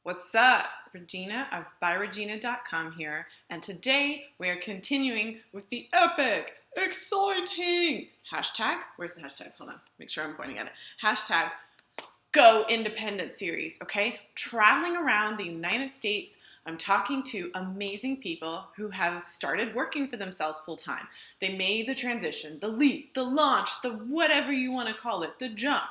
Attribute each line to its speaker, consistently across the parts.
Speaker 1: What's up? Regina of byRegina.com here, and today we are continuing with the epic, exciting hashtag, where's the hashtag? Hold on, make sure I'm pointing at it. Hashtag Go Independent series, okay? Traveling around the United States, I'm talking to amazing people who have started working for themselves full time. They made the transition, the leap, the launch, the whatever you want to call it, the jump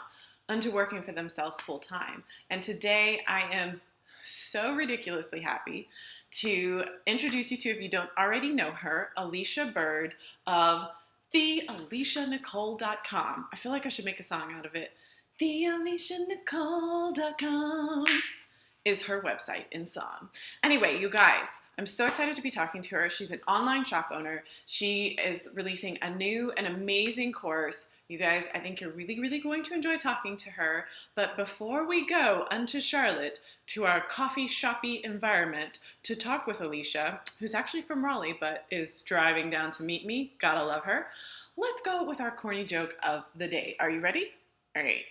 Speaker 1: onto working for themselves full time. And today I am so ridiculously happy to introduce you to, if you don't already know her, Alisha Byrd of the AlishaNicole.com. I feel like I should make a song out of it. The AlishaNicole.com is her website in song. Anyway, you guys, I'm so excited to be talking to her. She's an online shop owner. She is releasing a new and amazing course. You guys, I think you're really, really going to enjoy talking to her. But before we go unto Charlotte, to our coffee shoppy environment to talk with Alisha, who's actually from Raleigh, but is driving down to meet me, gotta love her, let's go with our corny joke of the day. Are you ready? All right.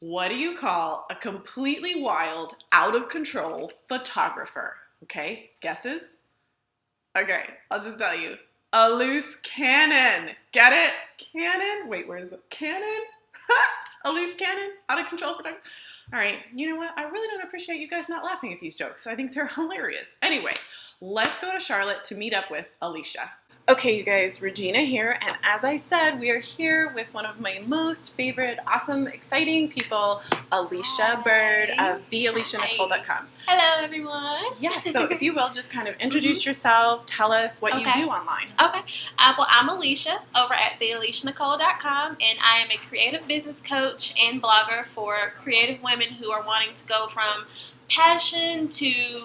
Speaker 1: What do you call a completely wild, out of control photographer? Okay, guesses? Okay, I'll just tell you. A loose cannon. Get it? Cannon? Wait, where is it? Cannon? A loose cannon? Out of control photographer? All right, you know what? I really don't appreciate you guys not laughing at these jokes. I think they're hilarious. Anyway, let's go to Charlotte to meet up with Alisha. Okay, you guys, Regina here, and as I said, we are here with one of my most favorite, awesome, exciting people, Alisha Byrd of the AlishaNicole.com.
Speaker 2: Hello, everyone.
Speaker 1: Yes, so if you will, just kind of introduce yourself, tell us what you do online.
Speaker 2: Okay, well, I'm Alisha over at the AlishaNicole.com, and I am a creative business coach and blogger for creative women who are wanting to go from passion to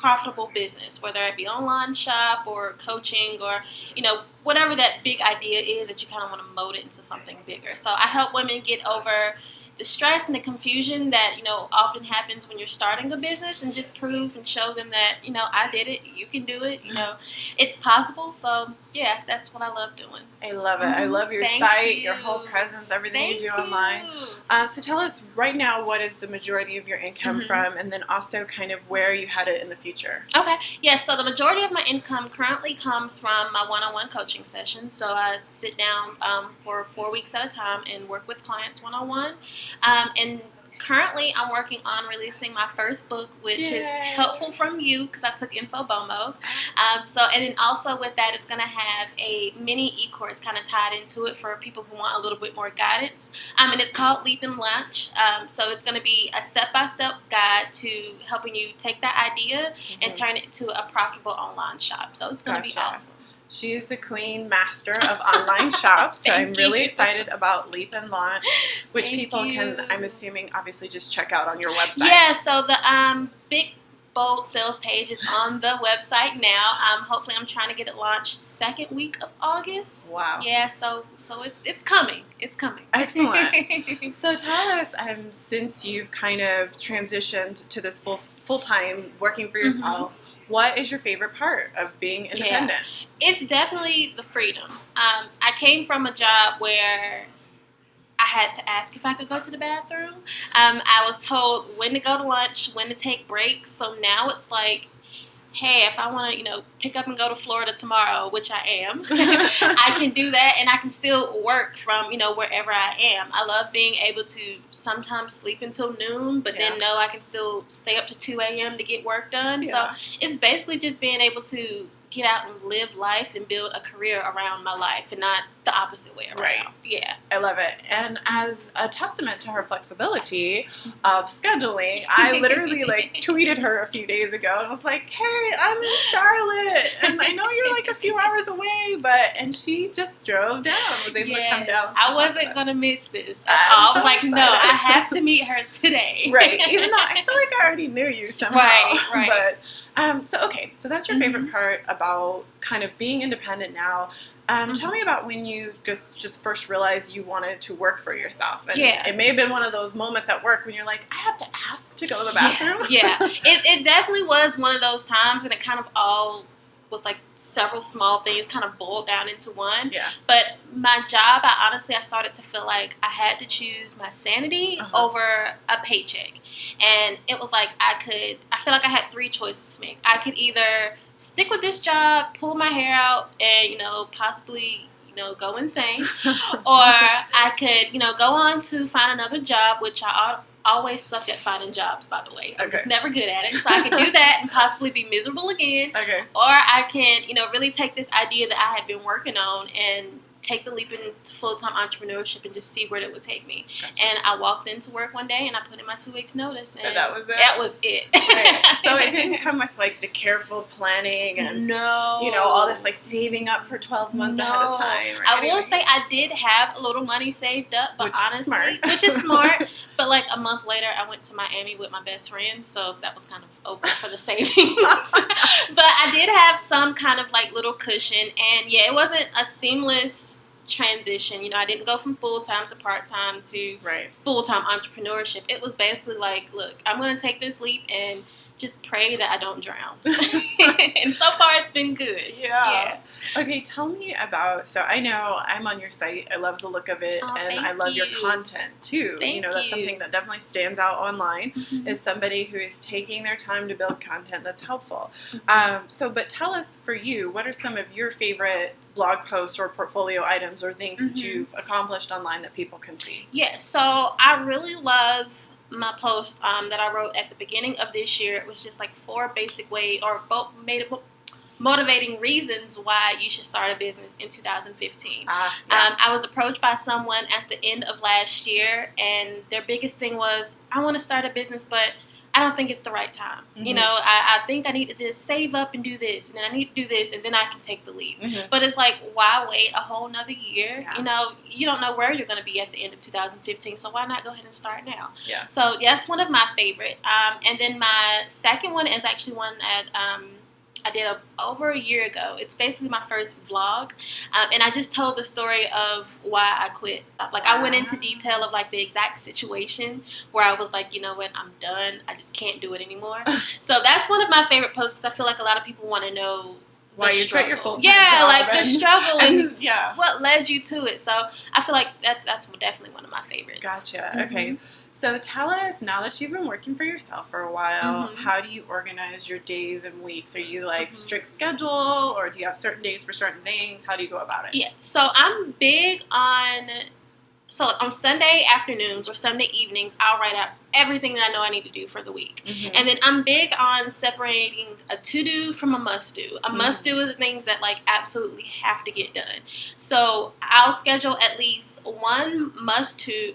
Speaker 2: profitable business, whether it be online shop or coaching or, whatever that big idea is that you kind of want to mold it into something bigger. So I help women get over the stress and the confusion that, often happens when you're starting a business, and just prove and show them that, I did it, you can do it, it's possible. So, yeah, that's what I love doing.
Speaker 1: I love it. I love your site, your whole presence, everything you do online. So tell us right now, what is the majority of your income from, and then also kind of where you had it in the future.
Speaker 2: Okay. Yes, so the majority of my income currently comes from my one-on-one coaching sessions. So I sit down for 4 weeks at a time and work with clients one-on-one. And currently, I'm working on releasing my first book, which is helpful from you because I took Info Bomo. And then also with that, it's going to have a mini e-course kind of tied into it for people who want a little bit more guidance. And it's called Leap and Launch. So it's going to be a step-by-step guide to helping you take that idea and turn it into a profitable online shop. So it's going to be awesome.
Speaker 1: She is the queen master of online shops, so I'm really excited about Leap and Launch, which people can, I'm assuming, obviously just check out on your website.
Speaker 2: Yeah, so the big, bold sales page is on the website now. Hopefully I'm trying to get it launched second week of August.
Speaker 1: Wow.
Speaker 2: Yeah, so it's coming. It's coming.
Speaker 1: Excellent. So tell us, since you've kind of transitioned to this full-time working for yourself, what is your favorite part of being independent?
Speaker 2: Yeah. It's definitely the freedom. I came from a job where I had to ask if I could go to the bathroom. I was told when to go to lunch, when to take breaks. So now it's like, hey, if I want to, pick up and go to Florida tomorrow, which I am, I can do that, and I can still work from, wherever I am. I love being able to sometimes sleep until noon, but then know I can still stay up to 2 a.m. to get work done. So it's basically just being able to get out and live life and build a career around my life and not the opposite way around.
Speaker 1: Right.
Speaker 2: Yeah.
Speaker 1: I love it. And as a testament to her flexibility of scheduling, I literally tweeted her a few days ago and was like, hey, I'm in Charlotte and I know you're a few hours away, and she just drove down, was able to come down.
Speaker 2: I wasn't going to miss this. I was like, no, I have to meet her today.
Speaker 1: Right. Even though I feel like I already knew you somehow.
Speaker 2: Right.
Speaker 1: But so that's your favorite part about kind of being independent now. Tell me about when you just first realized you wanted to work for yourself. And it may have been one of those moments at work when you're like, I have to ask to go to the bathroom.
Speaker 2: Yeah. It definitely was one of those times, and it kind of all was like several small things kind of boiled down into one.
Speaker 1: Yeah.
Speaker 2: But my job, I started to feel like I had to choose my sanity over a paycheck. And it was like I feel like I had three choices to make. I could either stick with this job, pull my hair out, and, you know, possibly, you know, go insane. Or I could, you know, go on to find another job, which I always sucked at finding jobs, by the way. I was never good at it. So I could do that and possibly be miserable again.
Speaker 1: Okay.
Speaker 2: Or I can, you know, really take this idea that I had been working on and take the leap into full-time entrepreneurship and just see where it would take me. Gotcha. And I walked into work one day and I put in my 2 weeks notice, and
Speaker 1: that was it?
Speaker 2: That was it.
Speaker 1: Right. So it didn't come with like the careful planning and you know, all this like saving up for 12 months ahead of time. Right?
Speaker 2: I will say I did have a little money saved up, but which is smart. But like a month later, I went to Miami with my best friend, so that was kind of over for the savings. But I did have some kind of like little cushion, and yeah, it wasn't a seamless transition. You know, I didn't go from full-time to part-time to full-time entrepreneurship. It was basically like, look, I'm going to take this leap and just pray that I don't drown. And so far it's been good.
Speaker 1: Yeah. Okay, tell me about, so I know I'm on your site. I love the look of it, and I love your content too.
Speaker 2: Thank
Speaker 1: you know, that's something that definitely stands out online, is somebody who is taking their time to build content that's helpful. But tell us, for you, what are some of your favorite blog posts or portfolio items or things that you've accomplished online that people can see?
Speaker 2: Yeah, so I really love my post that I wrote at the beginning of this year. It was just like 4 basic ways, or motivating reasons why you should start a business in 2015. I was approached by someone at the end of last year, and their biggest thing was, I want to start a business, but I don't think it's the right time. You know, I think I need to just save up and do this, and then I need to do this, and then I can take the leap. But it's like, why wait a whole nother year? Yeah. You know, you don't know where you're going to be at the end of 2015, so why not go ahead and start now? Yeah. So that's one of my favorite. And then my second one is actually one that I did over a year ago. It's basically my first vlog, and I just told the story of why I quit. Like, I went into detail of like the exact situation where I was like, you know what, I'm done. I just can't do it anymore. So that's one of my favorite posts, because I feel like a lot of people want to know why you quit your full-time job, like the struggle and what led you to it. So I feel like that's definitely one of my favorites.
Speaker 1: Gotcha. Okay. So tell us, now that you've been working for yourself for a while, how do you organize your days and weeks? Are you like strict schedule, or do you have certain days for certain things? How do you go about it?
Speaker 2: Yeah, so I'm big on Sunday afternoons or Sunday evenings, I'll write out everything that I know I need to do for the week. And then I'm big on separating a to-do from a must-do. A must-do is the things that like absolutely have to get done. So I'll schedule at least one must-do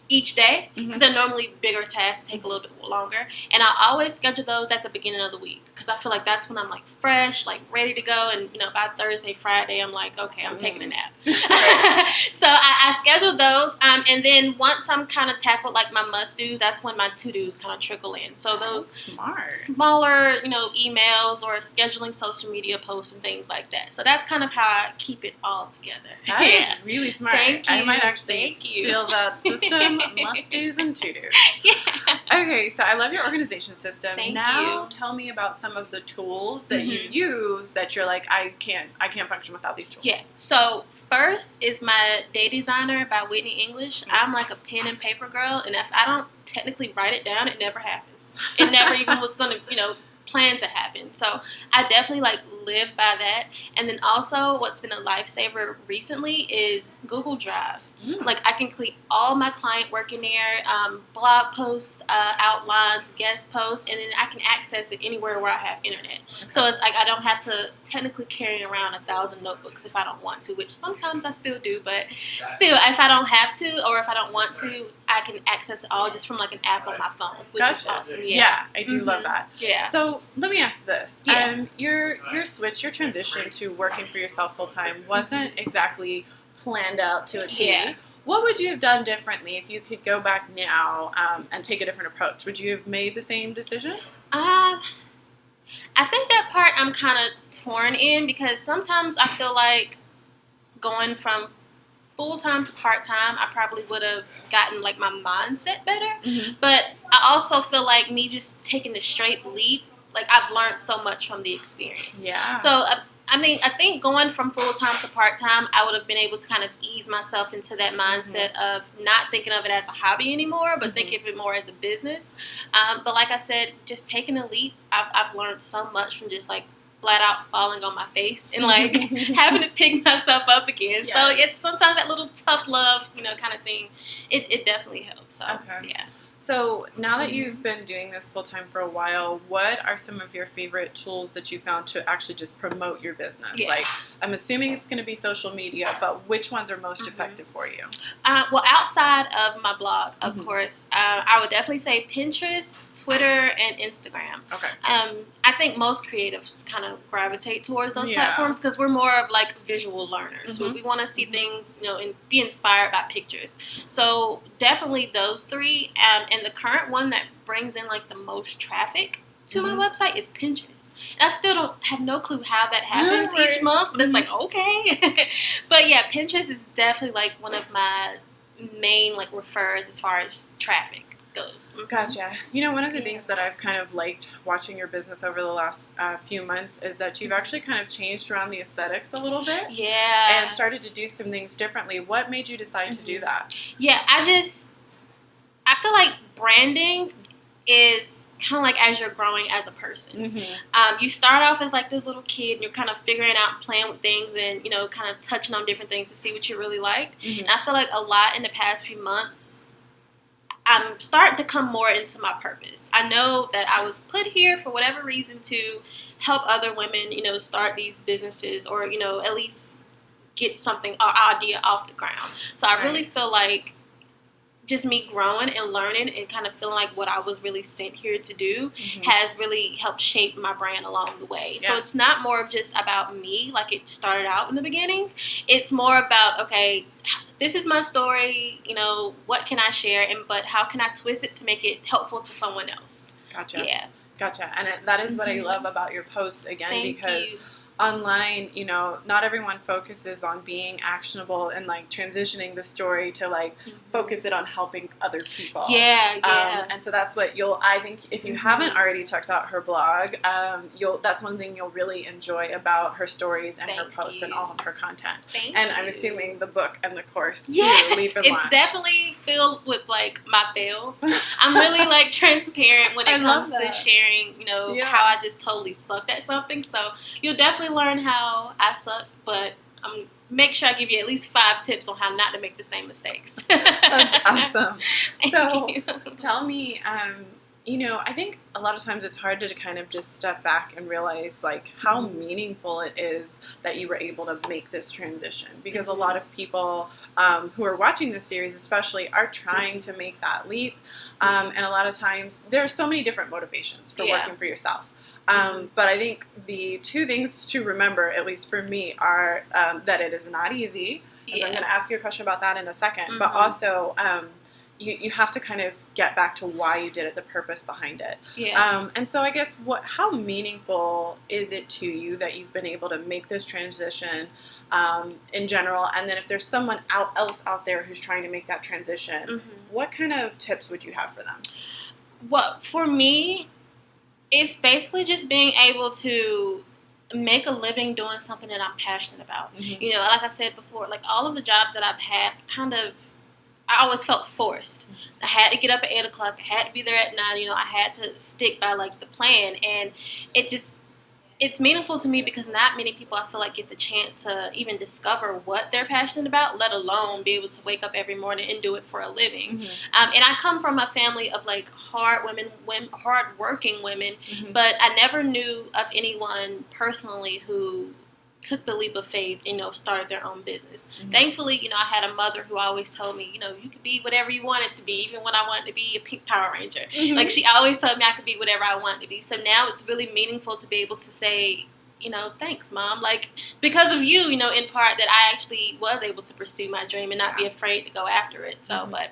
Speaker 2: each day, because they're normally bigger tasks, take a little bit longer, and I always schedule those at the beginning of the week, because I feel like that's when I'm like fresh, like ready to go, and you know, by Thursday, Friday, I'm like, okay, I'm taking a nap. So I schedule those, and then once I'm kind of tackled like my must-dos, that's when my to-dos kind of trickle in. So those smaller, you know, emails or scheduling social media posts and things like that. So that's kind of how I keep it all together.
Speaker 1: That is really smart.
Speaker 2: Thank you.
Speaker 1: I might actually steal that system. Must-dos and to-dos. Okay, so I love your organization system.
Speaker 2: Thank
Speaker 1: you.
Speaker 2: you.
Speaker 1: Tell me about some of the tools that you use that you're like, I can't function without these tools.
Speaker 2: Yeah. So first is my Day Designer by Whitney English. I'm like a pen and paper girl, and if I don't technically write it down, it never happens. It never even was going to, you know, plan to happen. So I definitely like live by that. And then also what's been a lifesaver recently is Google Drive. Like, I can keep all my client work in there, blog posts, outlines, guest posts, and then I can access it anywhere where I have internet. So it's like I don't have to technically carry around 1,000 notebooks if I don't want to, which sometimes I still do, but still, if I don't have to or if I don't want to, I can access it all just from like an app on my phone, which is awesome.
Speaker 1: Yeah, I do love that.
Speaker 2: Yeah.
Speaker 1: So let me ask this. Your switch, your transition to working for yourself full time wasn't exactly planned out to a T.
Speaker 2: Yeah.
Speaker 1: What would you have done differently if you could go back now and take a different approach? Would you have made the same decision?
Speaker 2: I think that part I'm kind of torn in, because sometimes I feel like going from full-time to part-time, I probably would have gotten like my mindset better. But I also feel like me just taking the straight leap like I've learned so much from the experience.
Speaker 1: Yeah.
Speaker 2: So I think going from full-time to part-time, I would have been able to kind of ease myself into that mindset of not thinking of it as a hobby anymore, but thinking of it more as a business. But like I said, just taking a leap, I've learned so much from just like flat out falling on my face and like having to pick myself up again. Yes. So it's sometimes that little tough love, kind of thing. It definitely helps. So, yeah.
Speaker 1: So now that you've been doing this full time for a while, what are some of your favorite tools that you found to actually just promote your business?
Speaker 2: Yeah.
Speaker 1: Like, I'm assuming it's going to be social media, but which ones are most effective for you?
Speaker 2: Well, outside of my blog, of course, I would definitely say Pinterest, Twitter, and Instagram.
Speaker 1: Okay.
Speaker 2: I think most creatives kind of gravitate towards those platforms because we're more of like visual learners. We want to see things, and be inspired by pictures. So definitely those three. And the current one that brings in like the most traffic to my website is Pinterest. And I still don't have no clue how that happens each month, but it's like, okay. But yeah, Pinterest is definitely like one of my main like refers as far as traffic goes.
Speaker 1: Gotcha. One of the things that I've kind of liked watching your business over the last few months is that you've actually kind of changed around the aesthetics a little bit.
Speaker 2: Yeah.
Speaker 1: And started to do some things differently. What made you decide to do that?
Speaker 2: Yeah, I feel like branding is kind of like as you're growing as a person. You start off as like this little kid and you're kind of figuring out, playing with things and, kind of touching on different things to see what you really like. And I feel like a lot in the past few months, I'm starting to come more into my purpose. I know that I was put here for whatever reason to help other women, start these businesses or, at least get something, or idea off the ground. So I really feel like just me growing and learning and kind of feeling like what I was really sent here to do has really helped shape my brand along the way. Yeah. So it's not more of just about me like it started out in the beginning. It's more about, okay, this is my story, what can I share, but how can I twist it to make it helpful to someone else?
Speaker 1: Gotcha.
Speaker 2: Yeah.
Speaker 1: Gotcha. And that is what I love about your posts, again, because online, not everyone focuses on being actionable and like transitioning the story to like focus it on helping other people.
Speaker 2: Yeah.
Speaker 1: And so that's what I think if you haven't already checked out her blog, that's one thing you'll really enjoy about her stories and her posts and all of her content. I'm assuming the book and the course too.
Speaker 2: Yes, it's definitely filled with like my fails. I'm really like transparent when it comes to sharing, how I just totally sucked at something. So you'll definitely learn how I suck, but make sure I give you at least 5 tips on how not to make the same mistakes.
Speaker 1: That's awesome. So tell me, I think a lot of times it's hard to kind of just step back and realize like how meaningful it is that you were able to make this transition, because a lot of people who are watching this series especially are trying to make that leap, and a lot of times there are so many different motivations for working for yourself. But I think the 2 things to remember, at least for me, are that it is not easy. I'm going to ask you a question about that in a second. But also, you have to kind of get back to why you did it, the purpose behind it. And so I guess how meaningful is it to you that you've been able to make this transition in general? And then if there's someone else out there who's trying to make that transition, what kind of tips would you have for them?
Speaker 2: Well, for me, it's basically just being able to make a living doing something that I'm passionate about. Like I said before, like all of the jobs that I've had, I always felt forced. I had to get up at 8 o'clock. I had to be there at 9. I had to stick by like the plan, and it's meaningful to me because not many people, I feel like, get the chance to even discover what they're passionate about, let alone be able to wake up every morning and do it for a living. And I come from a family of like hard-working women, but I never knew of anyone personally who took the leap of faith and, started their own business. Thankfully, I had a mother who always told me, you could be whatever you wanted to be, even when I wanted to be a pink Power Ranger. Like, she always told me I could be whatever I wanted to be. So now it's really meaningful to be able to say, thanks, Mom. Like, because of you, in part, that I actually was able to pursue my dream and not be afraid to go after it. So, but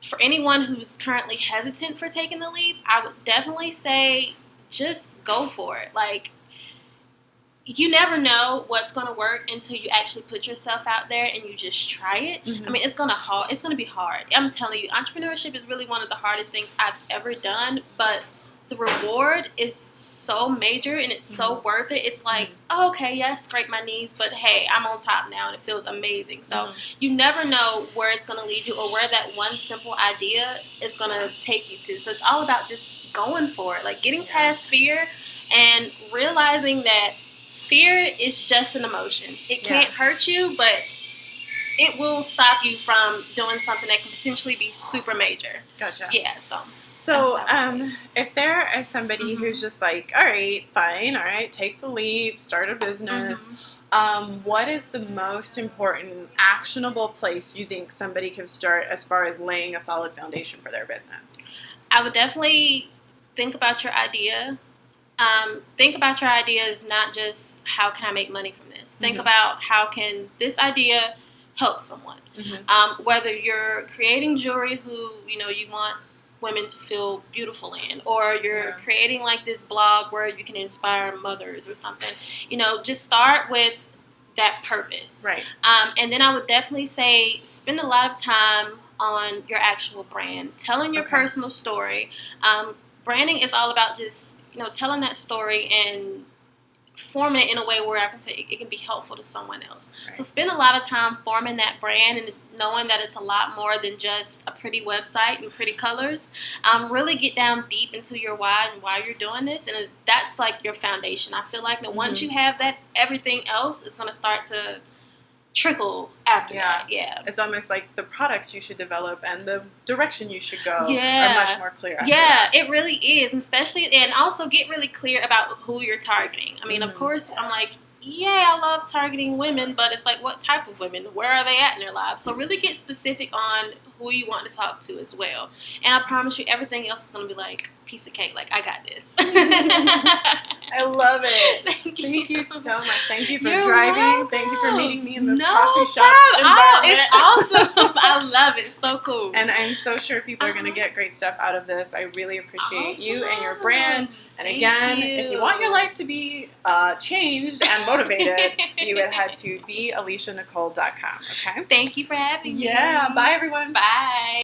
Speaker 2: for anyone who's currently hesitant for taking the leap, I would definitely say just go for it. Like, you never know what's going to work until you actually put yourself out there and you just try it. I mean, it's going to be hard. I'm telling you, entrepreneurship is really one of the hardest things I've ever done, but the reward is so major and it's so worth it. It's like, oh, okay, yes, scrape my knees, but hey, I'm on top now and it feels amazing. So you never know where it's going to lead you or where that one simple idea is going to take you to. So it's all about just going for it, like getting past fear and realizing that fear is just an emotion. It can't hurt you, but it will stop you from doing something that can potentially be super major.
Speaker 1: Gotcha.
Speaker 2: Yeah,
Speaker 1: So, if there is somebody who's just like, all right, fine, all right, take the leap, start a business, what is the most important, actionable place you think somebody can start as far as laying a solid foundation for their business?
Speaker 2: I would definitely think about your idea. Think about your idea as not just how can I make money from this. Think about how can this idea help someone. Whether you're creating jewelry who, you want women to feel beautiful in, or you're creating like this blog where you can inspire mothers or something, just start with that purpose.
Speaker 1: Right.
Speaker 2: And then I would definitely say spend a lot of time on your actual brand, telling your personal story. Branding is all about just, telling that story and forming it in a way where I can say it can be helpful to someone else. Right. So spend a lot of time forming that brand and knowing that it's a lot more than just a pretty website and pretty colors. Really get down deep into your why and why you're doing this, and that's like your foundation. I feel like that once you have that, everything else is going to start to trickle after that. Yeah.
Speaker 1: It's almost like the products you should develop and the direction you should go are much more clear after that.
Speaker 2: It really is. And also get really clear about who you're targeting. I mean, of course, I'm like, I love targeting women, but it's like, what type of women? Where are they at in their lives? So really get specific on who you want to talk to as well. And I promise you, everything else is going to be like piece of cake. Like, I got this.
Speaker 1: I love it. Thank you so much. Thank you for driving.
Speaker 2: Welcome.
Speaker 1: Thank you for meeting me in this coffee shop
Speaker 2: environment. It's awesome. I love it. It's so cool.
Speaker 1: And I'm so sure people are going to get great stuff out of this. I really appreciate you and your brand. And again, if you want your life to be changed and motivated, you would head to byRegina.com. Okay.
Speaker 2: Thank you for having me.
Speaker 1: Yeah. Bye, everyone.
Speaker 2: Bye.